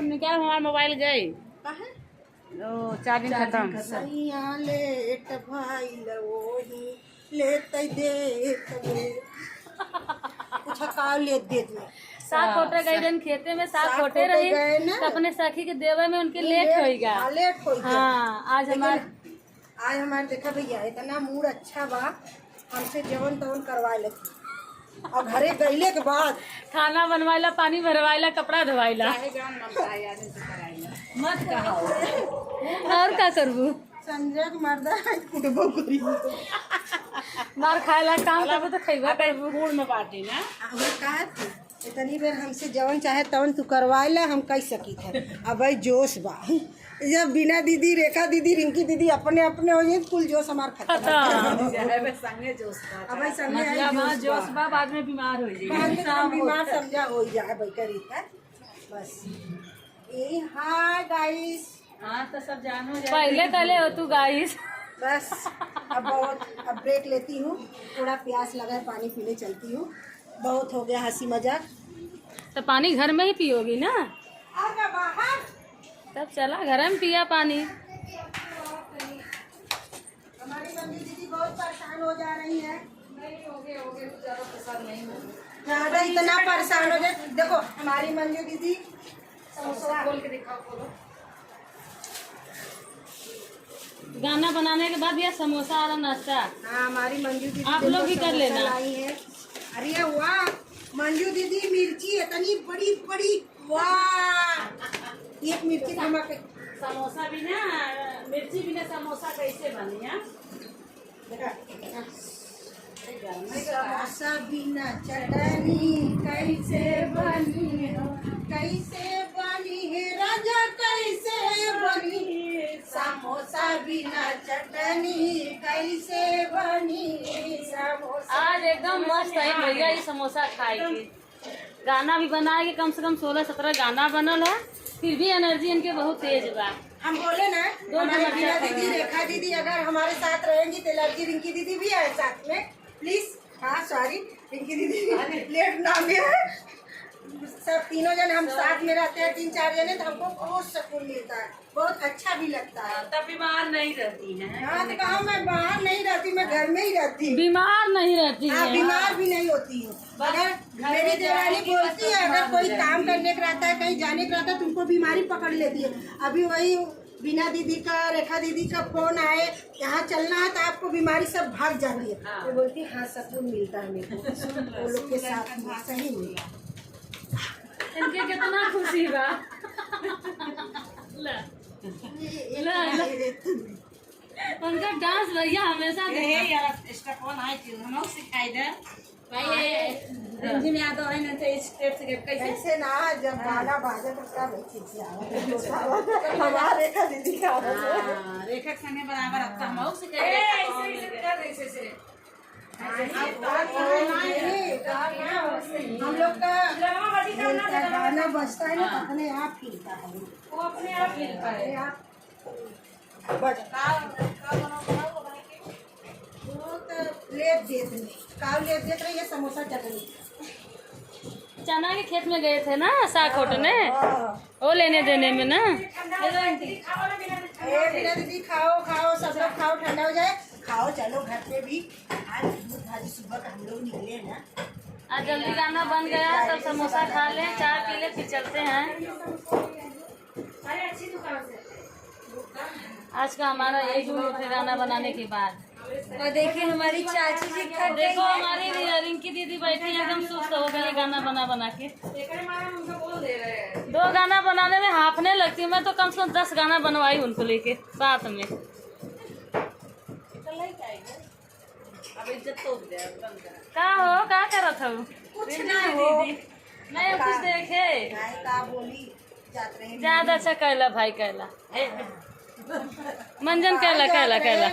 निकाल, हमारा मोबाइल गए। ओ चार्जिंग खत्म। सैया लेट भइल ओही लेते दे कुछ का ले दे दे। साग खोटे गए दिन खेते में, साग खोटे रही तो अपने सखी के देवे में उनके लेट होएगा। लेट हो गया। हाँ आज हमारे देखा भैया इतना मूड अच्छा बा, हमसे जवन तवन करवा ले और घरे गईले के बाद खाना बनवाइला, पानी भरवाइला, कपड़ा धोवाइला, मत कहो। और का करबू? संजय मर्दा कुटबो करी मार खाएला काम करबू तो खइबा करबू। गुड़ में बाटी ना हमें कहा थी इतनी बेर हमसे जवन चाहे तवन तू करवा ले, हम कह सकी थे। अब भाई जोश बा, जब बिना दीदी, रेखा दीदी, रिंकी दीदी अपने अपने हो जाए कुल जोश हमार खत्म। संगे जोश अब भाई संगे आई जोश बा, बाद में बीमार हो जाएगी। बीमार समझा हो जाए भाई करी है बस यही। हाय गाइस, हाँ तो सब जानो पहले पहले हो तू गाइस। बस अब ब्रेक लेती हूँ, थोड़ा प्यास लगा है, पानी पीने चलती हूँ। बहुत हो गया हंसी मजाक। तो पानी घर में ही पियोगी ना? आगा बाहर तब चला घर में पिया पानी। हमारी बंदी दीदी बहुत परेशान हो जा रही है। नहीं होगे ज्यादा परेशान नहीं हो, ज्यादा इतना परेशान हो जाए। देखो हमारी मंजू दीदी समोसा खोल के दिखाओ, खोलो। गाना बनाने के बाद ये समोसा और नाश्ता। हाँ हमारी मंजू दीदी आप लोग भी कर लेना। लाई है। अरे वाह मंजू दीदी, मिर्ची इतनी बड़ी बड़ी, वाह एक मिर्ची का हमारे समोसा बिना मिर्ची बिना समोसा कैसे बनी है? समोसा बिना चटनी कैसे बनी हो, कैसे बनी है राजा, कैसे बनी समोसा बिना चटनी, कैसे बनी समोसा। आज एकदम मस्त है भैया ये समोसा खाए के। गाना भी बनाएंगे, कम से कम 16-17 गाना बनल है, फिर भी एनर्जी इनके बहुत तेज बा। हम बोले ना हमारी बीना दीदी, रेखा दीदी अगर हमारे साथ रहेंगी तो लड़की रिंकी दीदी भी है साथ में, प्लीज। हाँ सॉरी रिंकी दीदी लेट नाम है। सब तीनों जन हम साथ में रहते हैं, 3-4 जने, तो हमको बहुत सुकून मिलता है, बहुत अच्छा भी लगता है। तब बीमार नहीं रहती है। हाँ तो कहा मैं बाहर नहीं रहती, मैं घर में ही रहती हूँ। बीमार नहीं रहती हाँ है। बीमार भी नहीं होती हूँ। अगर मेरी देवरानी बोलती है अगर कोई काम करने का रहता है, कहीं जाने का रहता है, तुमको बीमारी पकड़ लेती है। अभी वही बिना दीदी का, रेखा दीदी का फोन आए, यहाँ चलना है तो आपको बीमारी सब भाग जाती है। तो बोलती हाँ सुकून मिलता है मेरे को वो लोग के साथ, सही मिला। इनके कितना खुशी बा। ला। उनका डांस भैया हमेशा हम सिखाई दे रंजीम यादव है ना, तो स्टेप से कैसे ना जब गाना बाजे तो क्या हमारे रेखा दीदी का रेखा संगे बराबर आता हम सिखाई हम लोग का गाना बजता है ना अपने आप हिलता है, वो अपने आप हिलता है। लेट देत नहीं, काव लेट देत रही है समोसा चटनी। चना के खेत में गए थे ना साग खोटने, वो लेने देने में ना। बिना दीदी खाओ खाओ, सब लोग खाओ, ठंडा हो जाए, खाओ। चलो घर पे भी आज दूध भाजी सुबह का हम लोग निकले ना, आज जल्दी गाना बन गया, सब समोसा खा ले, चाय पी ले, फिर चलते हैं। अच्छी दुकान से आज का हमारा यही जुनून है गाना बनाने के बाद। और देखिए हमारी चाची जी खा रही देखो हमारी रिंकी दीदी बैठी है एकदम सुस्त हो गई गाना बना बना के। बोल दे रहे हैं 2 गाना बनाने में हाफने लगती है, मैं तो कम से कम 10 गाना बनवाई उनको लेके साथ में। अब इज्जत तो दे का हो का करत हो? कुछ नहीं हो नहीं कुछ देखे का बोली जाते हैं। ज्यादा अच्छा कहला भाई, कहला मंजन कहला कहला कहला।